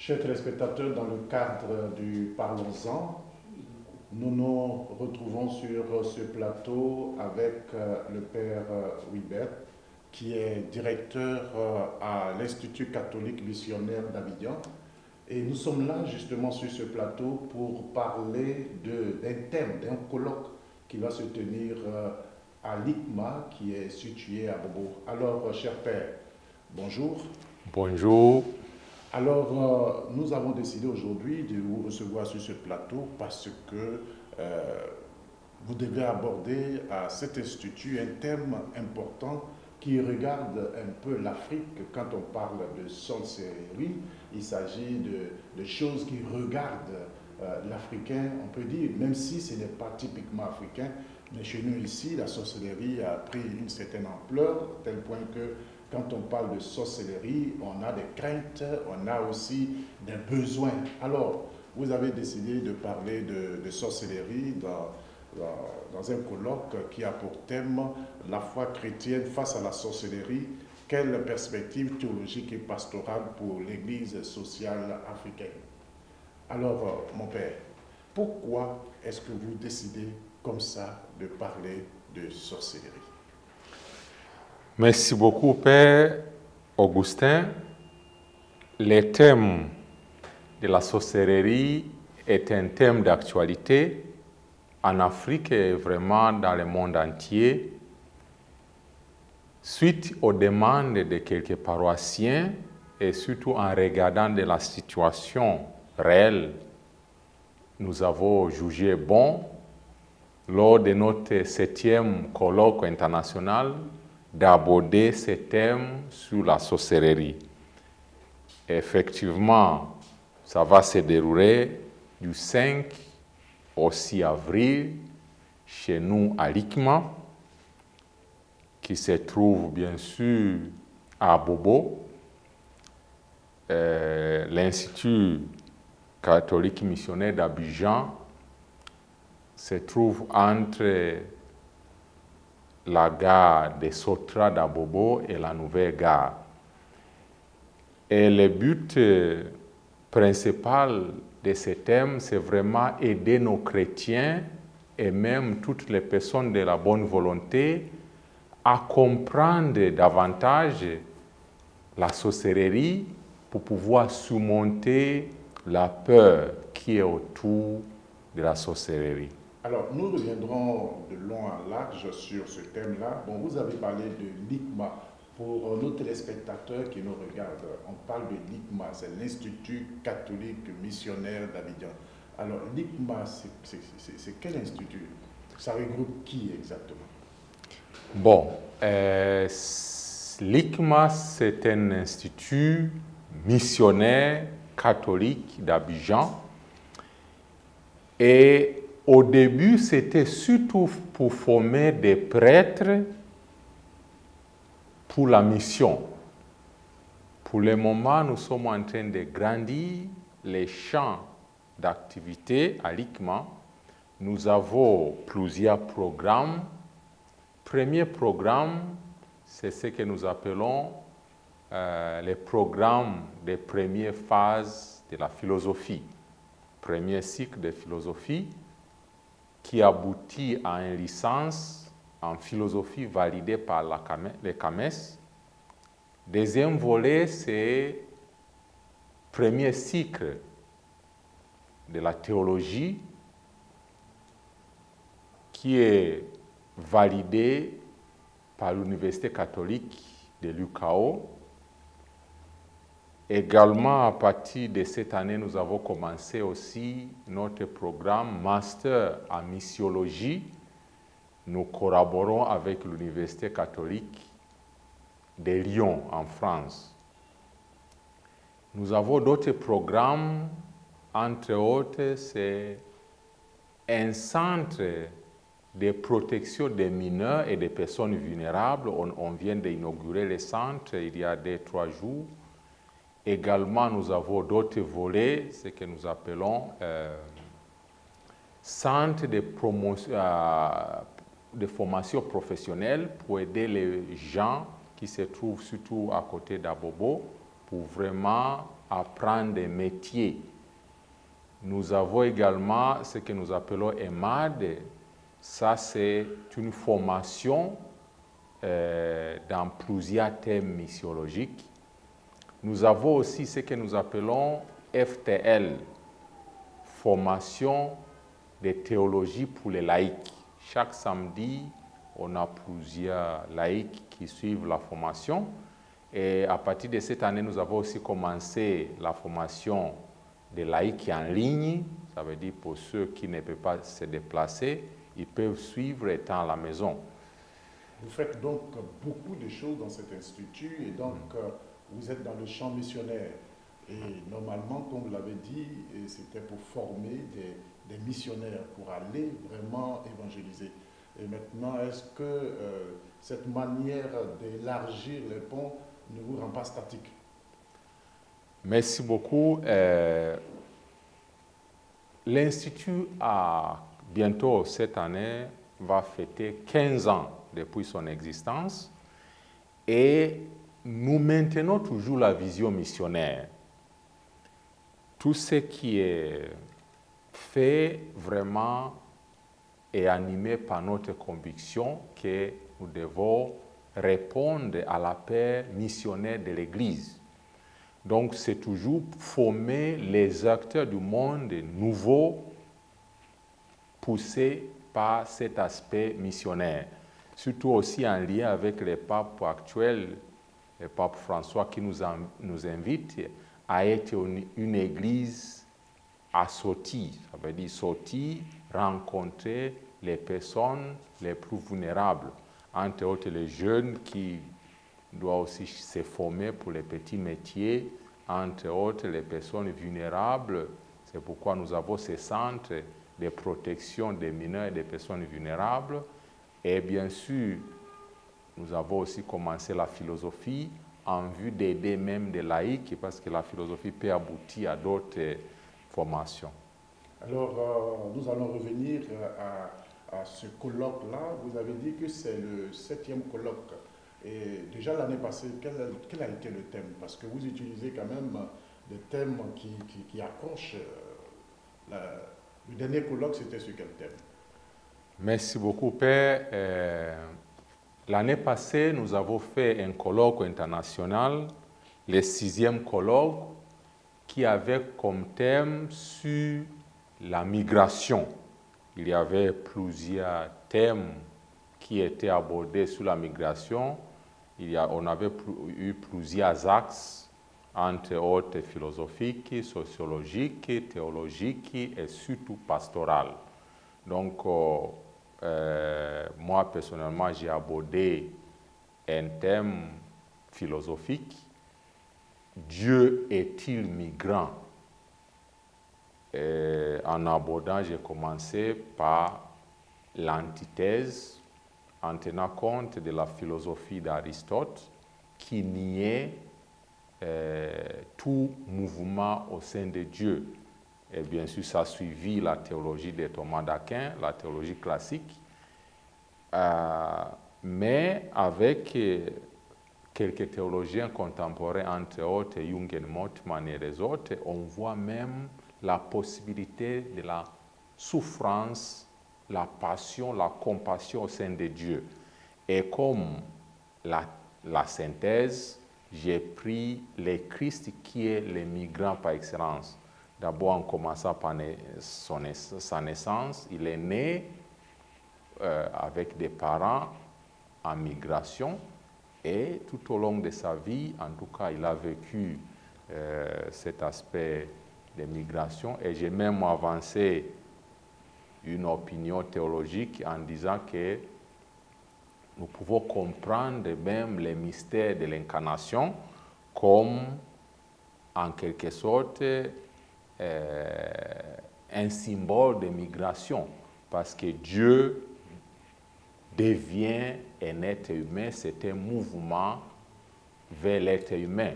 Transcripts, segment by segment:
Chers téléspectateurs, dans le cadre du Parlons-en, nous nous retrouvons sur ce plateau avec le père Wibert, qui est directeur à l'Institut catholique missionnaire d'Abidjan. Et nous sommes là justement sur ce plateau pour parler d'un thème, d'un colloque qui va se tenir à l'ICMA, qui est situé à Bobo. Alors, cher père, bonjour. Bonjour. Alors, nous avons décidé aujourd'hui de vous recevoir sur ce plateau parce que vous devez aborder à cet institut un thème important qui regarde un peu l'Afrique. Quand on parle de sorcellerie, il s'agit de choses qui regardent l'Africain, on peut dire, même si ce n'est pas typiquement africain, mais chez nous ici, la sorcellerie a pris une certaine ampleur, à tel point que quand on parle de sorcellerie, on a des craintes, on a aussi des besoins. Alors, vous avez décidé de parler de sorcellerie dans un colloque qui a pour thème la foi chrétienne face à la sorcellerie. Quelle perspective théologique et pastorale pour l'Église sociale africaine? Alors, mon père, pourquoi est-ce que vous décidez comme ça de parler de sorcellerie? Merci beaucoup, Père Augustin. Le thème de la sorcellerie est un thème d'actualité en Afrique et vraiment dans le monde entier. Suite aux demandes de quelques paroissiens et surtout en regardant de la situation réelle, nous avons jugé bon, lors de notre 7e colloque international, d'aborder ce thème sur la sorcellerie. Effectivement, ça va se dérouler du 5 au 6 avril chez nous à l'ICMA, qui se trouve bien sûr à Bobo. L'Institut catholique missionnaire d'Abidjan se trouve entre la gare de Sotra d'Abobo et la nouvelle gare. Et le but principal de ce thème, c'est vraiment aider nos chrétiens et même toutes les personnes de la bonne volonté à comprendre davantage la sorcellerie pour pouvoir surmonter la peur qui est autour de la sorcellerie. Alors, nous reviendrons de long en large sur ce thème-là. Bon, vous avez parlé de l'ICMA. Pour nos téléspectateurs qui nous regardent, on parle de l'ICMA, c'est l'Institut catholique missionnaire d'Abidjan. Alors, l'ICMA, c'est quel institut? Ça regroupe qui exactement? Bon, l'ICMA, c'est un institut missionnaire catholique d'Abidjan. Et au début, c'était surtout pour former des prêtres pour la mission. Pour le moment, nous sommes en train de grandir les champs d'activité à l'ICMA. Nous avons plusieurs programmes. Premier programme, c'est ce que nous appelons les programmes des premières phases de la philosophie. Premier cycle de philosophie qui aboutit à une licence en philosophie validée par les CAMES. Deuxième volet, c'est le premier cycle de la théologie qui est validé par l'Université catholique de l'UCAO. Également, à partir de cette année, nous avons commencé aussi notre programme Master en missiologie. Nous collaborons avec l'Université catholique de Lyon, en France. Nous avons d'autres programmes, entre autres, c'est un centre de protection des mineurs et des personnes vulnérables. On vient d'inaugurer le centre il y a 2-3 jours. Également, nous avons d'autres volets, ce que nous appelons centre de formation professionnelle pour aider les gens qui se trouvent surtout à côté d'Abobo pour vraiment apprendre des métiers. Nous avons également ce que nous appelons EMAD. Ça, c'est une formation dans plusieurs thèmes missiologiques. Nous avons aussi ce que nous appelons FTL, formation de théologie pour les laïcs. Chaque samedi, on a plusieurs laïcs qui suivent la formation. Et à partir de cette année, nous avons aussi commencé la formation des laïcs en ligne. Ça veut dire pour ceux qui ne peuvent pas se déplacer, ils peuvent suivre étant à la maison. Vous faites donc beaucoup de choses dans cet institut et donc vous êtes dans le champ missionnaire. Et normalement, comme vous l'avez dit, c'était pour former des missionnaires, pour aller vraiment évangéliser. Et maintenant, est-ce que cette manière d'élargir les ponts ne vous rend pas statique? Merci beaucoup. L'Institut a bientôt cette année va fêter 15 ans depuis son existence et nous maintenons toujours la vision missionnaire. Tout ce qui est fait vraiment est animé par notre conviction que nous devons répondre à l'appel missionnaire de l'Église. Donc, c'est toujours former les acteurs du monde nouveaux, poussés par cet aspect missionnaire. Surtout aussi en lien avec les papes actuels, le pape François qui nous invite à être une église assortie. Ça veut dire sortir, rencontrer les personnes les plus vulnérables, entre autres les jeunes qui doivent aussi se former pour les petits métiers, entre autres les personnes vulnérables. C'est pourquoi nous avons ces centres de protection des mineurs et des personnes vulnérables. Et bien sûr, nous avons aussi commencé la philosophie en vue d'aider même des laïcs, parce que la philosophie peut aboutir à d'autres formations. Alors, nous allons revenir à ce colloque-là. Vous avez dit que c'est le 7e colloque. Et déjà l'année passée, quel a été le thème? Parce que vous utilisez quand même des thèmes qui accrochent. Le dernier colloque, c'était sur quel thème? Merci beaucoup, Père. L'année passée, nous avons fait un colloque international, le 6e colloque, qui avait comme thème sur la migration. Il y avait plusieurs thèmes qui étaient abordés sur la migration. On avait eu plusieurs axes, entre autres philosophiques, sociologiques, théologiques et surtout pastorales. Donc, moi, personnellement, j'ai abordé un thème philosophique. Dieu est-il migrant? En abordant, j'ai commencé par l'antithèse, en tenant compte de la philosophie d'Aristote, qui niait tout mouvement au sein de Dieu. Et bien sûr, ça a suivi la théologie de Thomas d'Aquin, la théologie classique, mais avec quelques théologiens contemporains, entre autres Jürgen Moltmann et les autres, on voit même la possibilité de la souffrance, la passion, la compassion au sein de Dieu. Et comme la synthèse, j'ai pris le Christ qui est le migrant par excellence. D'abord, en commençant par sa naissance, il est né avec des parents en migration et tout au long de sa vie, en tout cas, il a vécu cet aspect de migration. Et j'ai même avancé une opinion théologique en disant que nous pouvons comprendre même les mystères de l'incarnation comme, en quelque sorte, un symbole de migration, parce que Dieu devient un être humain, c'est un mouvement vers l'être humain.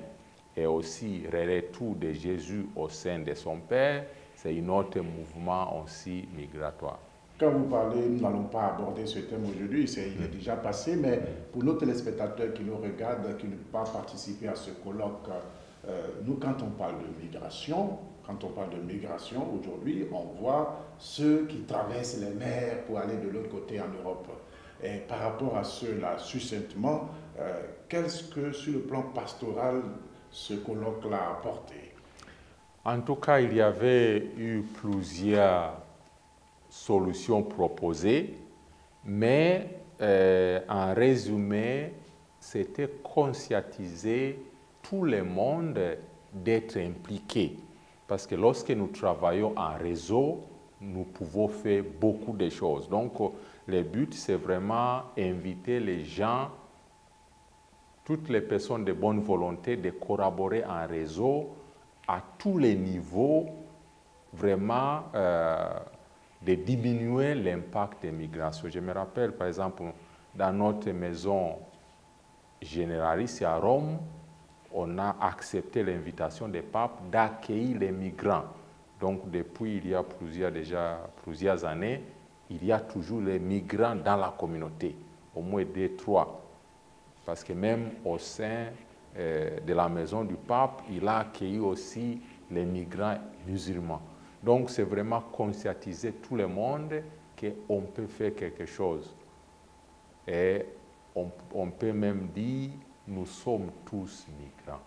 Et aussi, le retour de Jésus au sein de son Père, c'est un autre mouvement aussi migratoire. Quand vous parlez, nous n'allons pas aborder ce thème aujourd'hui, il est déjà passé, mais pour nos téléspectateurs qui nous regardent, qui ne peuvent pas participer à ce colloque, Nous, quand on parle de migration, aujourd'hui, on voit ceux qui traversent les mers pour aller de l'autre côté en Europe. Et par rapport à cela, succinctement, qu'est-ce que sur le plan pastoral ce colloque-là a apporté? En tout cas, il y avait eu plusieurs solutions proposées, mais en résumé, c'était conscientiser tout le monde d'être impliqué. Parce que lorsque nous travaillons en réseau, nous pouvons faire beaucoup de choses. Donc, le but, c'est vraiment inviter les gens, toutes les personnes de bonne volonté, de collaborer en réseau à tous les niveaux, vraiment de diminuer l'impact des migrations. Je me rappelle, par exemple, dans notre maison généraliste à Rome, on a accepté l'invitation des papes d'accueillir les migrants. Donc, depuis il y a plusieurs années, il y a toujours les migrants dans la communauté, au moins 2, 3. Parce que même au sein de la maison du pape, il a accueilli aussi les migrants musulmans. Donc, c'est vraiment conscientiser tout le monde qu'on peut faire quelque chose. Et on peut même dire, nous sommes tous migrants.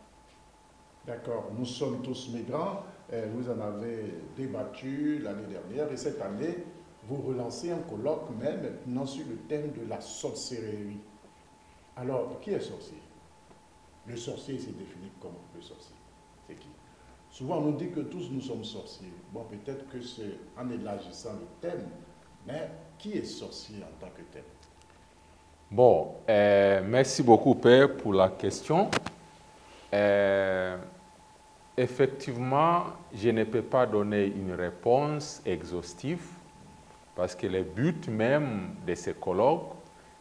D'accord, nous sommes tous migrants. Vous en avez débattu l'année dernière et cette année, vous relancez un colloque même maintenant sur le thème de la sorcellerie. Alors, qui est sorcier? Le sorcier s'est défini comment le sorcier? C'est qui? Souvent, on nous dit que tous nous sommes sorciers. Bon, peut-être que c'est en élargissant le thème, mais qui est sorcier en tant que thème? Bon, merci beaucoup, Père, pour la question. Effectivement, je ne peux pas donner une réponse exhaustive parce que le but même de ce colloque,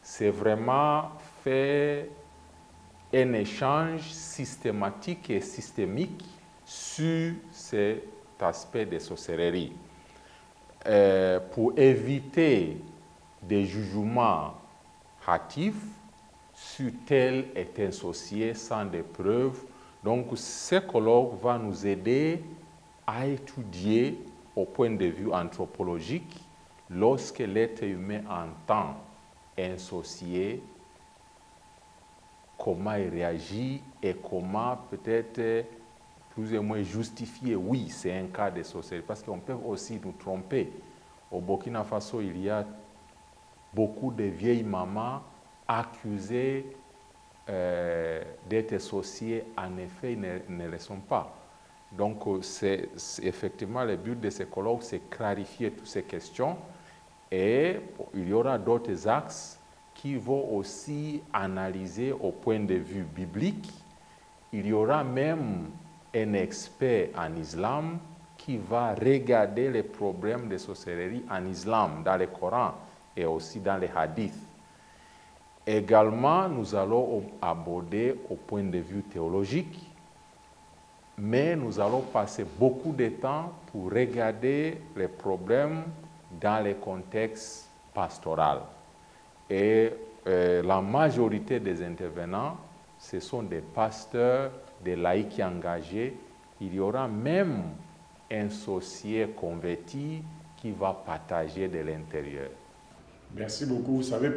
c'est vraiment faire un échange systématique et systémique sur cet aspect de sorcellerie. Pour éviter des jugements hâtifs sur tel est un sorcier sans des preuves. Donc, ce colloque va nous aider à étudier au point de vue anthropologique lorsque l'être humain entend un sorcier, comment il réagit et comment peut-être plus ou moins justifier, oui, c'est un cas de sorcellerie. Parce qu'on peut aussi nous tromper. Au Burkina Faso, il y a beaucoup de vieilles mamans accusées d'être sorciers, en effet, ils ne le sont pas. Donc, c'est effectivement le but de ce colloque, c'est clarifier toutes ces questions. Et il y aura d'autres axes qui vont aussi analyser au point de vue biblique. Il y aura même un expert en islam qui va regarder les problèmes de sorcellerie en islam, dans le Coran et aussi dans les hadiths. Également, nous allons aborder au point de vue théologique, mais nous allons passer beaucoup de temps pour regarder les problèmes dans le contexte pastoral. Et la majorité des intervenants, ce sont des pasteurs, des laïcs engagés. Il y aura même un sorcier converti qui va partager de l'intérieur. Merci beaucoup. Vous savez,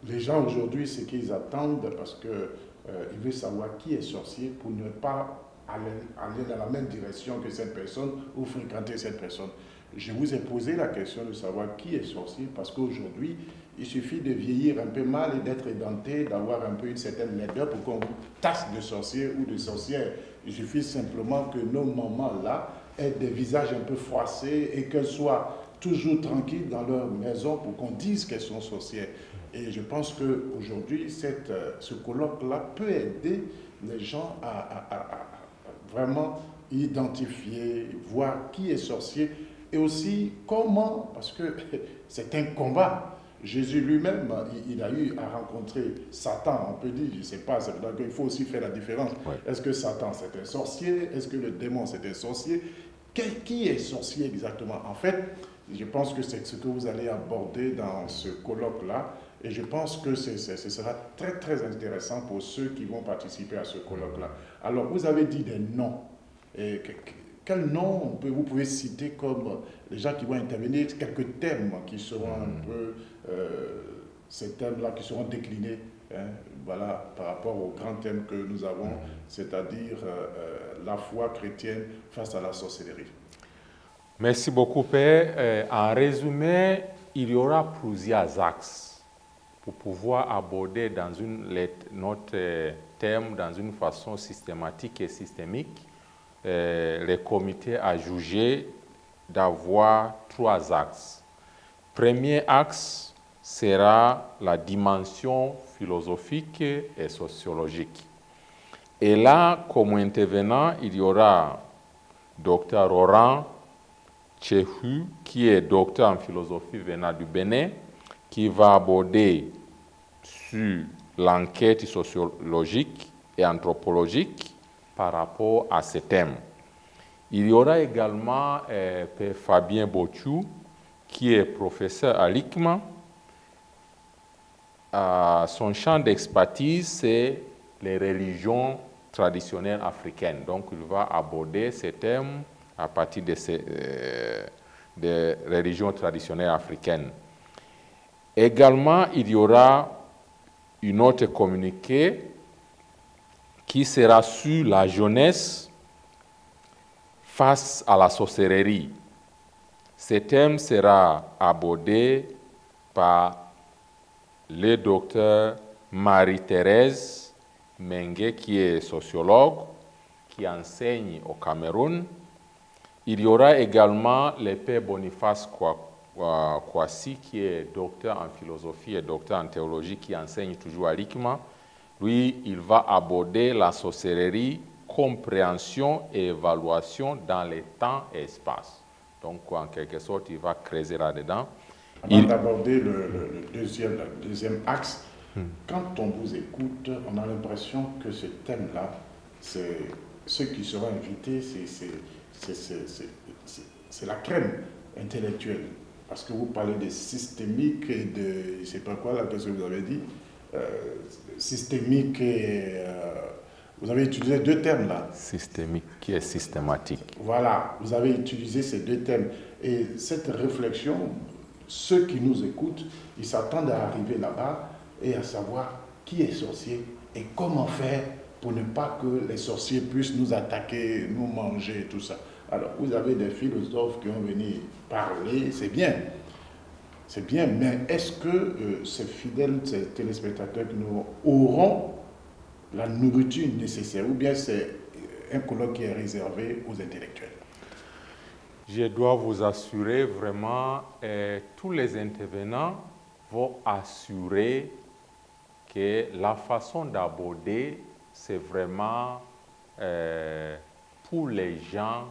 les gens aujourd'hui, ce qu'ils attendent, parce qu'ils veulent savoir qui est sorcier pour ne pas aller dans la même direction que cette personne ou fréquenter cette personne. Je vous ai posé la question de savoir qui est sorcier parce qu'aujourd'hui, il suffit de vieillir un peu mal et d'être édenté, d'avoir un peu une certaine laideur pour qu'on vous taxe de sorcier ou de sorcière. Il suffit simplement que nos mamans-là aient des visages un peu froissés et qu'elles soient toujours tranquilles dans leur maison pour qu'on dise qu'elles sont sorcières. Et je pense qu'aujourd'hui, ce colloque-là peut aider les gens à vraiment identifier, voir qui est sorcier et aussi comment, parce que c'est un combat. Jésus lui-même, il a eu à rencontrer Satan, on peut dire, je ne sais pas, c'est vrai qu'il faut aussi faire la différence. Ouais. Est-ce que Satan c'est un sorcier? Est-ce que le démon c'est un sorcier? Qui est sorcier exactement? En fait, je pense que c'est ce que vous allez aborder dans ce colloque-là. Et je pense que ce sera très, très intéressant pour ceux qui vont participer à ce colloque-là. Alors, vous avez dit des noms. Et quels noms vous pouvez citer comme les gens qui vont intervenir, quelques thèmes qui seront un peu, ces thèmes-là qui seront déclinés, hein, voilà, par rapport au grand thème que nous avons, c'est-à-dire la foi chrétienne face à la sorcellerie. Merci beaucoup, Père. En résumé, il y aura plusieurs axes pour pouvoir aborder dans notre thème dans une façon systématique et systémique. Le comité a jugé d'avoir 3 axes. Premier axe sera la dimension philosophique et sociologique. Et là, comme intervenant, il y aura Dr Laurent Tchehu, qui est docteur en philosophie venant du Bénin, qui va aborder sur l'enquête sociologique et anthropologique par rapport à ces thèmes. Il y aura également Père Fabien Bochou, qui est professeur à l'ICMA. Son champ d'expertise, c'est les religions traditionnelles africaines. Donc, il va aborder ces thèmes à partir des religions traditionnelles africaines. Également, il y aura une autre communiqué qui sera sur la jeunesse face à la sorcellerie. Ce thème sera abordé par le docteur Marie-Thérèse Mengue, qui est sociologue, qui enseigne au Cameroun. Il y aura également le père Boniface Kwasi, qui est docteur en philosophie et docteur en théologie, qui enseigne toujours à l'ICMA. Lui, il va aborder la sorcellerie, compréhension et évaluation dans le temps et espace. Donc, en quelque sorte, il va creuser là-dedans. Avant d'aborder le deuxième axe, quand on vous écoute, on a l'impression que ce thème-là, c'est ceux qui seront invités, c'est la crème intellectuelle. Parce que vous parlez de systémique et de, je ne sais pas quoi, là, qu'est-ce que vous avez dit, systémique et... vous avez utilisé 2 termes là. Systémique qui est systématique. Voilà, vous avez utilisé ces 2 thèmes. Et cette réflexion, ceux qui nous écoutent, ils s'attendent à arriver là-bas et à savoir qui est sorcier et comment faire pour ne pas que les sorciers puissent nous attaquer, nous manger et tout ça. Alors, vous avez des philosophes qui vont venir parler, c'est bien, mais est-ce que ces fidèles, ces téléspectateurs qui nous auront la nourriture nécessaire, ou bien c'est un colloque qui est réservé aux intellectuels? Je dois vous assurer vraiment, tous les intervenants vont assurer que la façon d'aborder, c'est vraiment pour les gens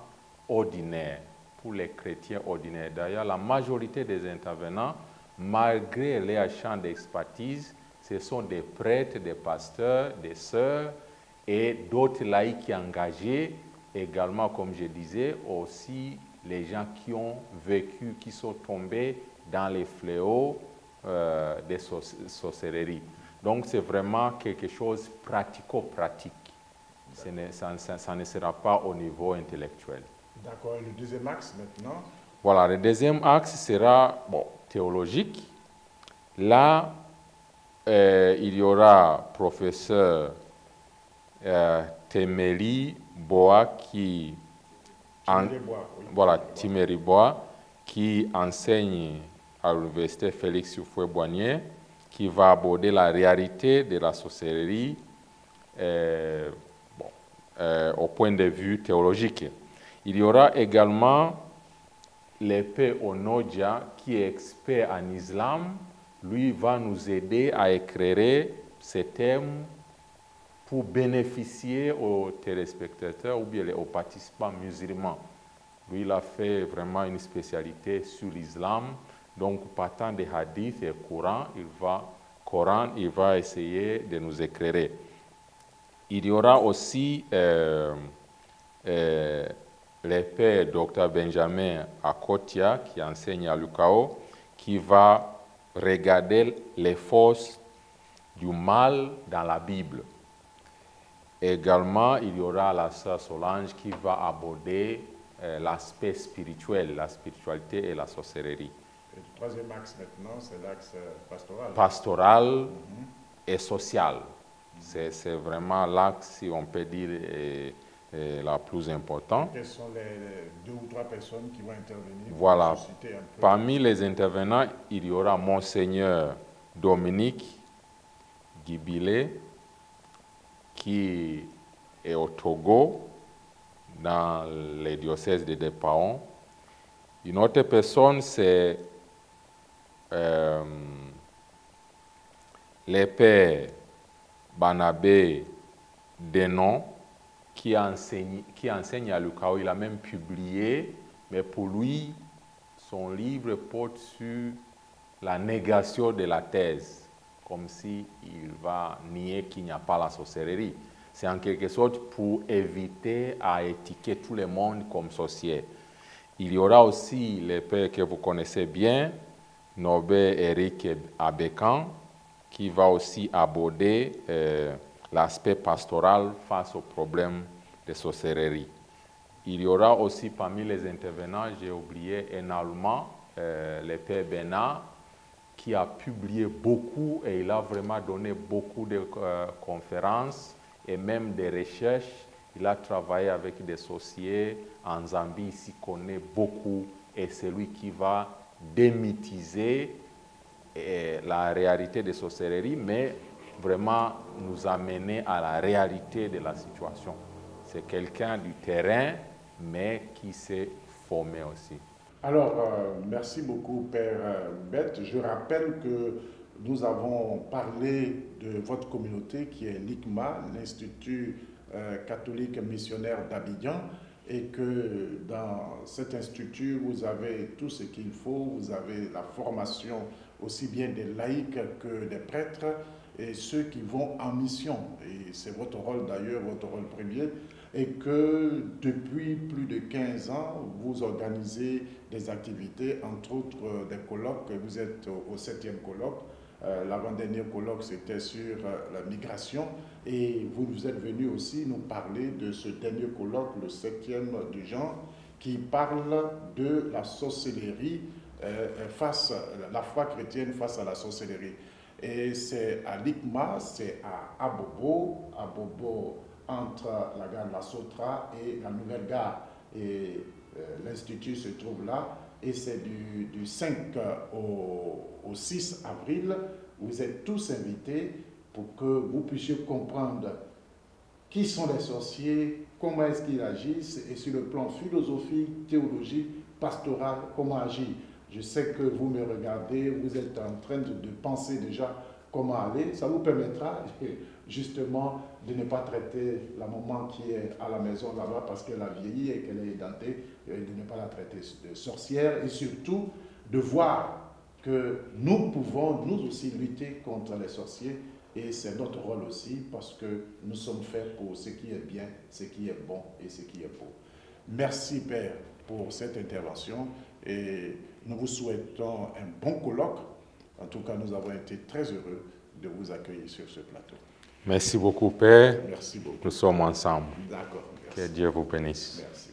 ordinaires, pour les chrétiens ordinaires. D'ailleurs, la majorité des intervenants, malgré leur champ d'expertise, ce sont des prêtres, des pasteurs, des sœurs et d'autres laïcs engagés, également, comme je disais, aussi les gens qui ont vécu, qui sont tombés dans les fléaux des sorcelleries. Donc, c'est vraiment quelque chose de pratico-pratique. Ça ne sera pas au niveau intellectuel. D'accord. Et le deuxième axe maintenant? Voilà, le deuxième axe sera théologique. Là, il y aura professeur Temeli Boa qui... Timéry Boa, qui enseigne à l'université Félix Houphouët-Boigny, qui va aborder la réalité de la sorcellerie au point de vue théologique. Il y aura également l'épée Onodia, qui est expert en islam. Lui va nous aider à éclairer ces thèmes pour bénéficier aux téléspectateurs ou bien aux participants musulmans. Lui, il a fait vraiment une spécialité sur l'islam. Donc, partant des hadiths et Coran, il va essayer de nous éclairer. Il y aura aussi le père Dr Benjamin Akotia, qui enseigne à l'UCAO, qui va regarder les forces du mal dans la Bible. Également, il y aura la sœur Solange qui va aborder l'aspect spirituel, la spiritualité et la sorcellerie. Et le troisième axe maintenant, c'est l'axe pastoral. Pastoral et social. C'est vraiment l'axe, si on peut dire, la plus importante. Quelles sont les 2 ou 3 personnes qui vont intervenir? Voilà. Susciter un peu. Parmi les intervenants, il y aura Monseigneur Dominique Guibilé, qui est au Togo, dans les diocèses de Depaon. Une autre personne, c'est le père Banabé Denon, qui enseigne à Lucao. Il a même publié, mais pour lui, son livre porte sur la négation de la thèse, comme s'il va nier qu'il n'y a pas la sorcellerie. C'est en quelque sorte pour éviter à étiqueter tout le monde comme sorcier. Il y aura aussi le père que vous connaissez bien, Norbert Eric Abécan, qui va aussi aborder l'aspect pastoral face au problème de sorcellerie. Il y aura aussi parmi les intervenants, j'ai oublié un Allemand, le père Bernard, qui a publié beaucoup et il a vraiment donné beaucoup de conférences et même des recherches. Il a travaillé avec des sorciers en Zambie, il s'y connaît beaucoup et c'est lui qui va démythiser la réalité des sorcelleries, mais vraiment nous amener à la réalité de la situation. C'est quelqu'un du terrain, mais qui s'est formé aussi. Alors, merci beaucoup, Père Bette. Je rappelle que nous avons parlé de votre communauté qui est l'ICMA, l'Institut catholique missionnaire d'Abidjan, et que dans cet institut, vous avez tout ce qu'il faut. Vous avez la formation aussi bien des laïcs que des prêtres et ceux qui vont en mission. Et c'est votre rôle d'ailleurs, votre rôle premier. Et que depuis plus de 15 ans, vous organisez des activités, entre autres des colloques. Vous êtes au 7e colloque. L'avant-dernier colloque, c'était sur la migration. Et vous êtes venu aussi nous parler de ce dernier colloque, le 7e du genre, qui parle de la sorcellerie face, la foi chrétienne face à la sorcellerie. Et c'est à l'ICMA, c'est à Abobo, entre la gare de la Sautra et la nouvelle gare. Et l'institut se trouve là. Et c'est du 5 au 6 avril. Vous êtes tous invités pour que vous puissiez comprendre qui sont les sorciers, comment est-ce qu'ils agissent, et sur le plan philosophique, théologique, pastoral, comment agir. Je sais que vous me regardez, vous êtes en train de penser déjà comment aller. Ça vous permettra justement de ne pas traiter la maman qui est à la maison là-bas parce qu'elle a vieilli et qu'elle est édentée, et de ne pas la traiter de sorcière, et surtout de voir que nous pouvons nous aussi lutter contre les sorciers, et c'est notre rôle aussi parce que nous sommes faits pour ce qui est bien, ce qui est bon et ce qui est beau. Merci Père pour cette intervention et nous vous souhaitons un bon colloque. En tout cas, nous avons été très heureux de vous accueillir sur ce plateau. Merci beaucoup, Père. Merci beaucoup. Nous sommes ensemble. D'accord. Que Dieu vous bénisse. Merci.